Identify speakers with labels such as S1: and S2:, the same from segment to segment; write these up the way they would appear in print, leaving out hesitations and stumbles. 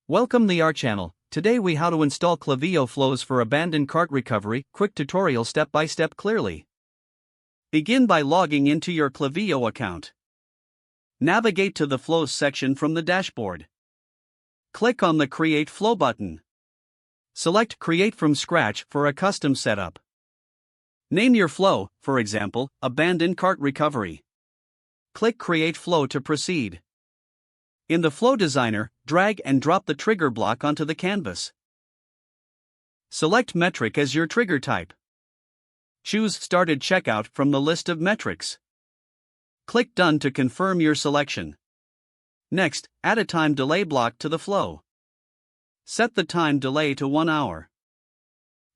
S1: Welcome to our channel. Today we how to install Klaviyo flows for abandoned cart recovery. Quick tutorial step by step clearly. Begin by logging into your Klaviyo account. Navigate to the flows section from the dashboard. Click on the Create Flow button. Select Create from Scratch for a custom setup. Name your flow, for example, Abandoned Cart Recovery. Click Create Flow to proceed. In the Flow Designer, drag and drop the trigger block onto the canvas. Select metric as your trigger type. Choose Started Checkout from the list of metrics. Click Done to confirm your selection. Next, add a time delay block to the flow. Set the time delay to 1 hour.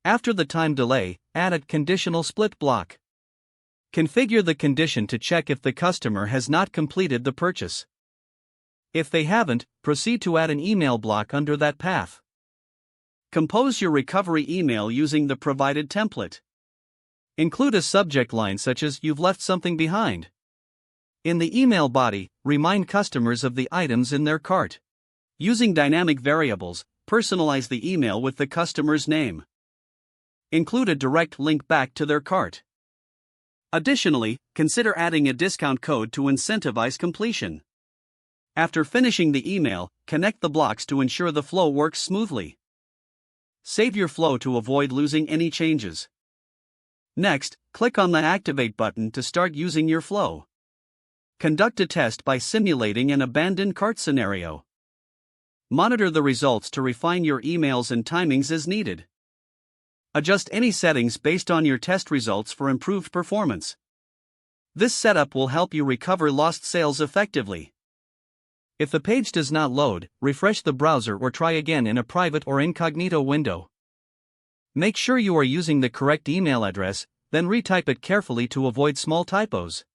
S1: After the time delay, add a conditional split block. Configure the condition to check if the customer has not completed the purchase. If they haven't, proceed to add an email block under that path. Compose your recovery email using the provided template. Include a subject line such as "You've left something behind." In the email body, remind customers of the items in their cart. Using dynamic variables, personalize the email with the customer's name. Include a direct link back to their cart. Additionally, consider adding a discount code to incentivize completion. After finishing the email, connect the blocks to ensure the flow works smoothly. Save your flow to avoid losing any changes. Next, click on the Activate button to start using your flow. Conduct a test by simulating an abandoned cart scenario. Monitor the results to refine your emails and timings as needed. Adjust any settings based on your test results for improved performance. This setup will help you recover lost sales effectively. If the page does not load, refresh the browser or try again in a private or incognito window. Make sure you are using the correct email address, then retype it carefully to avoid small typos.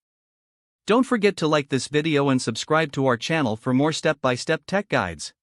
S1: Don't forget to like this video and subscribe to our channel for more step-by-step tech guides.